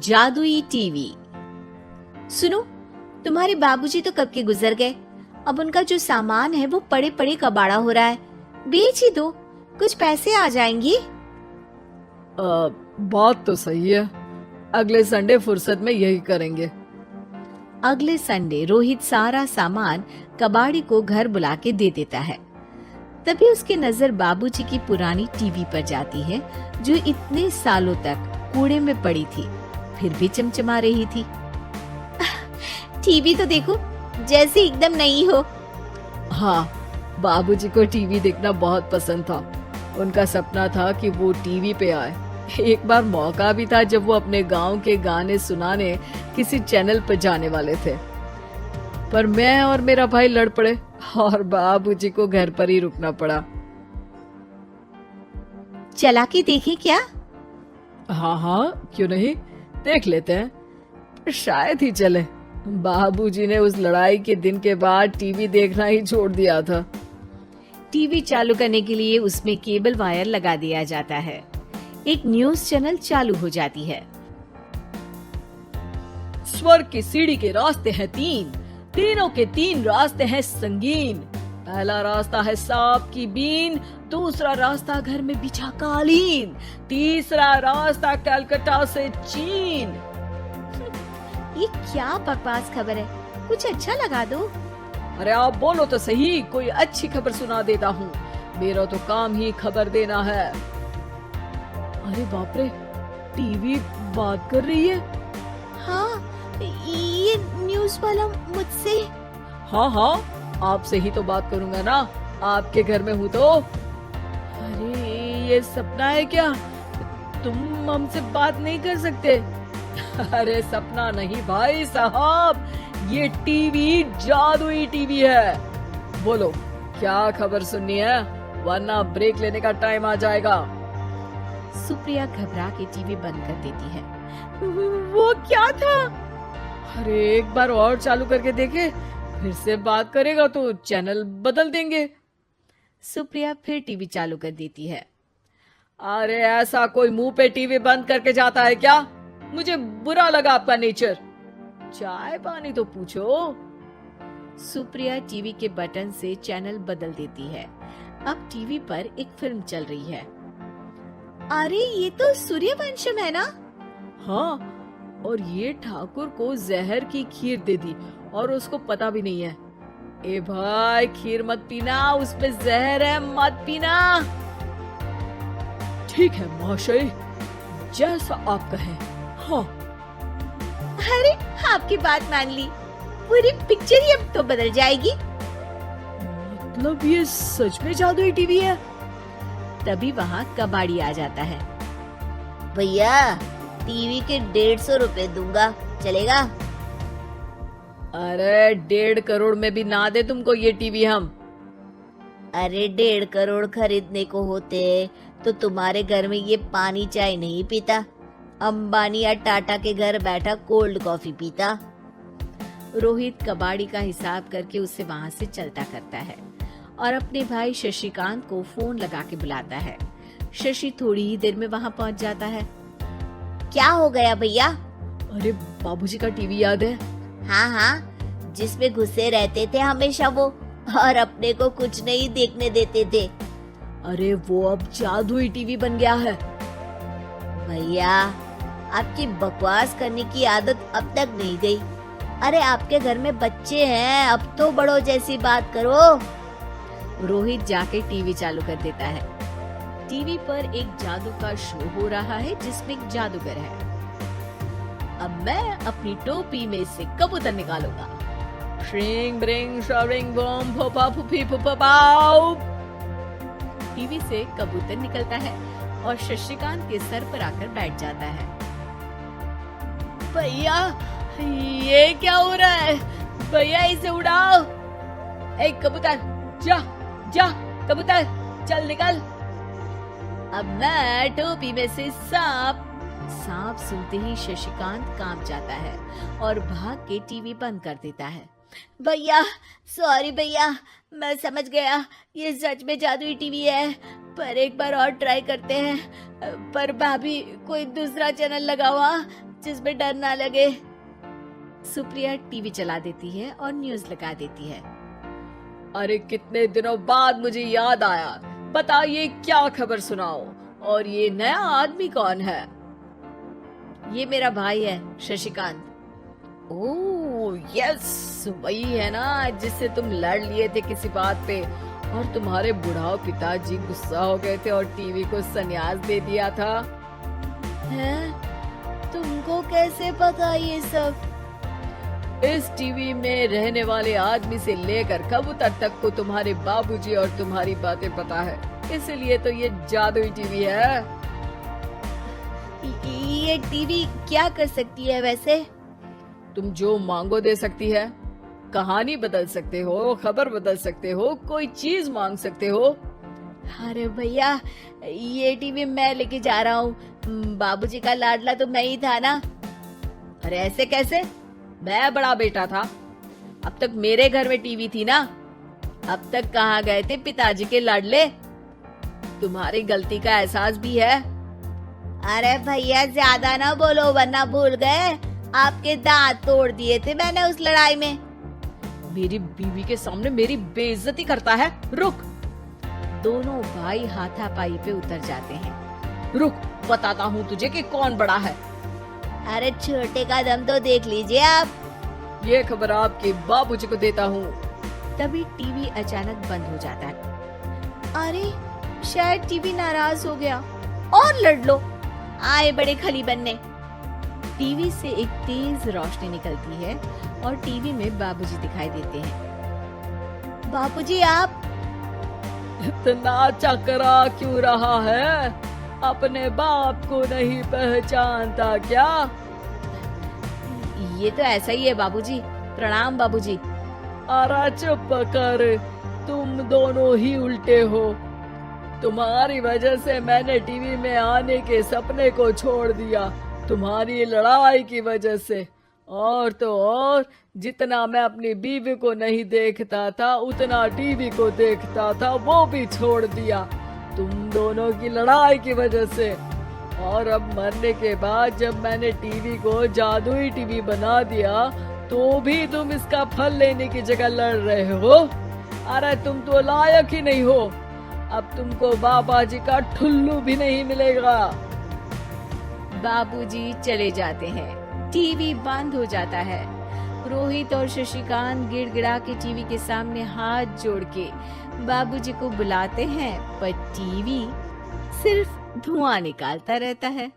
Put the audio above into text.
जादुई टीवी। सुनो, तुम्हारे बाबूजी तो कब के गुजर गए। अब उनका जो सामान है वो पड़े पड़े कबाड़ा हो रहा है। बेच ही दो, कुछ पैसे आ जाएंगी। बात तो सही है। अगले संडे फुर्सत में यही करेंगे। अगले संडे रोहित सारा सामान कबाड़ी को घर बुला के दे देता है। तभी उसकी नजर बाबूजी की पुरानी टीवी पर जाती है, जो इतने सालों तक कूड़े में पड़ी थी, फिर भी चमचमा रही थी। टीवी तो देखो, जैसे एकदम नई हो। हाँ, बाबूजी को टीवी देखना बहुत पसंद था। उनका सपना था कि वो टीवी पे आए। एक बार मौका भी था जब वो अपने गांव के गाने सुनाने किसी चैनल पर जाने वाले थे, पर मैं और मेरा भाई लड़ पड़े और बाबूजी को घर पर ही रुकना पड़ा। चला के देखें क्या? हाँ, क्यों नहीं, देख लेते हैं। पर शायद ही चले। बाबूजी ने उस लड़ाई के दिन के बाद टीवी देखना ही छोड़ दिया था। टीवी चालू करने के लिए उसमें केबल वायर लगा दिया जाता है। एक न्यूज चैनल चालू हो जाती है। स्वर्ग की सीढ़ी के रास्ते हैं तीन, तीनों के तीन रास्ते हैं संगीन। पहला रास्ता है सांप की बीन, दूसरा रास्ता घर में बिछा कालीन, तीसरा रास्ता कलकत्ता से चीन। ये क्या बकवास खबर है, कुछ अच्छा लगा दो। अरे आप बोलो तो सही, कोई अच्छी खबर सुना देता हूँ। मेरा तो काम ही खबर देना है। अरे बाप रे, टीवी बात कर रही है। हाँ, ये न्यूज वाला मुझसे। हाँ, आपसे ही तो बात करूंगा ना, आपके घर में हूँ तो। अरे ये सपना है क्या? तुम हमसे बात नहीं कर सकते? अरे सपना नहीं भाई साहब, ये टीवी जादुई टीवी है। बोलो क्या खबर सुननी है, वरना ब्रेक लेने का टाइम आ जाएगा। सुप्रिया घबरा के टीवी बंद कर देती है। वो क्या था? अरे एक बार और चालू करके देखे, फिर से बात करेगा तो चैनल बदल देंगे। सुप्रिया फिर टीवी चालू कर देती है। अरे ऐसा कोई मुंह पे टीवी बंद करके जाता है क्या? मुझे बुरा लगा आपका नेचर। चाय पानी तो पूछो। सुप्रिया टीवी के बटन से चैनल बदल देती है। अब टीवी पर एक फिल्म चल रही है। अरे ये तो सूर्यवंशम है ना? हाँ, और ये ठाकुर को जहर की खीर दे दी और उसको पता भी नहीं है। ए भाई, खीर मत पीना, उसमें जहर है, मत पीना। ठीक है महाशय, जैसा आप कहें। हाँ। अरे आपकी बात मान ली, पूरी पिक्चर ही अब तो बदल जाएगी। मतलब ये सच में जादुई टीवी है? तभी वहाँ कबाड़ी आ जाता है। भैया, टीवी के 150 रुपए दूंगा, चलेगा? अरे 1.5 करोड़ में भी ना दे तुमको ये टीवी हम। अरे 1.5 करोड़ खरीदने को होते तो तुम्हारे घर में ये पानी चाय नहीं पीता, अंबानी या टाटा के घर बैठा कोल्ड कॉफी पीता। रोहित कबाड़ी का हिसाब करके उसे वहाँ से चलता करता है और अपने भाई शशिकांत को फोन लगा के बुलाता है। शशि थोड़ी ही देर में वहाँ पहुँच जाता है। क्या हो गया भैया? अरे बाबूजी का टीवी याद है? हाँ, जिसमें घुसे रहते थे हमेशा वो, और अपने को कुछ नहीं देखने देते थे। अरे वो अब जादुई टीवी बन गया है। भैया, आपकी बकवास करने की आदत अब तक नहीं गई। अरे आपके घर में बच्चे हैं, अब तो बड़ों जैसी बात करो। रोहित जाके टीवी चालू कर देता है। टीवी पर एक जादू का शो हो रहा है जिसमें एक जादूगर है। अब मैं अपनी टोपी में से कबूतर निकालूंगा। श्रिंग ब्रिंग शरिंग बम फपा फुफी फुफाओ। टीवी से कबूतर निकलता है और शशिकांत के सर पर आकर बैठ जाता है। भैया, ये क्या हो रहा है? भैया इसे उड़ाओ। ए कबूतर, जा कबूतर, चल निकल। अब मैं टोपी में से सांप सुनते ही शशिकांत कांप जाता है और भाग के टीवी बंद कर देता है। भैया, सॉरी भैया, मैं समझ गया ये सच में जादुई टीवी है, पर एक बार और ट्राई करते हैं। पर भाभी, कोई दूसरा चैनल लगा हुआ, जिसमें डर ना लगे। सुप्रिया टीवी चला देती है और न्यूज लगा देती है। अरे कितने दिनों बाद मुझे याद आया, बताइए क्या खबर सुनाओ। और ये नया आदमी कौन है? ये मेरा भाई है शशिकांत। ओह यस, वही है ना जिससे तुम लड़ लिए थे किसी बात पे और तुम्हारे बुढ़ाओ पिताजी गुस्सा हो गए थे और टीवी को संन्यास दे दिया था। हैं? तुमको कैसे पता ये सब? इस टीवी में रहने वाले आदमी से लेकर कबूतर तक को तुम्हारे बाबूजी और तुम्हारी बातें पता है, इसलिए तो ये जादुई टीवी है। ये टीवी क्या कर सकती है वैसे? तुम जो मांगो दे सकती है, कहानी बदल सकते हो, खबर बदल सकते हो, कोई चीज मांग सकते हो। अरे भैया, ये टीवी मैं लेके जा रहा हूँ। बाबूजी का लाडला तो मैं ही था ना। अरे ऐसे कैसे? मैं बड़ा बेटा था, अब तक मेरे घर में टीवी थी ना। अब तक कहाँ गए थे पिताजी के लाडले? तुम्हारी गलती का एहसास भी है। अरे भैया ज्यादा ना बोलो वरना भूल गए, आपके दांत तोड़ दिए थे मैंने उस लड़ाई में। मेरी बीवी के सामने मेरी बेइज्जती करता है। रुक। दोनों भाई हाथापाई पे उतर जाते हैं। रुक, बताता हूँ तुझे कि कौन बड़ा है। अरे छोटे का दम तो देख लीजिए आप। ये खबर आपके बाबूजी को देता हूँ। तभी टीवी अचानक बंद हो जाता है। अरे शायद टीवी नाराज हो गया। और लड़ लो, आए बड़े खली बनने। टीवी से एक तेज रोशनी निकलती है और टीवी में बाबूजी दिखाई देते हैं। बाबूजी आप? इतना चकरा क्यों रहा है? अपने बाप को नहीं पहचानता क्या? ये तो ऐसा ही है बाबूजी। प्रणाम बाबूजी। अरे चुप कर, तुम दोनों ही उल्टे हो। तुम्हारी वजह से मैंने टीवी में आने के सपने को छोड़ दिया, तुम्हारी लड़ाई की वजह से। और तो और, जितना मैं अपनी बीवी को नहीं देखता था उतना टीवी को देखता था, वो भी छोड़ दिया तुम दोनों की लड़ाई की वजह से। और अब मरने के बाद जब मैंने टीवी को जादुई टीवी बना दिया तो भी तुम इसका फल लेने की जगह लड़ रहे हो। अरे तुम तो लायक ही नहीं हो, अब तुमको बाबा जी का ठुल्लू भी नहीं मिलेगा। बाबूजी चले जाते हैं। टीवी बंद हो जाता है। रोहित और शशिकांत गिड़गिड़ा के टीवी के सामने हाथ जोड़ के बाबूजी को बुलाते हैं, पर टीवी सिर्फ धुआं निकालता रहता है।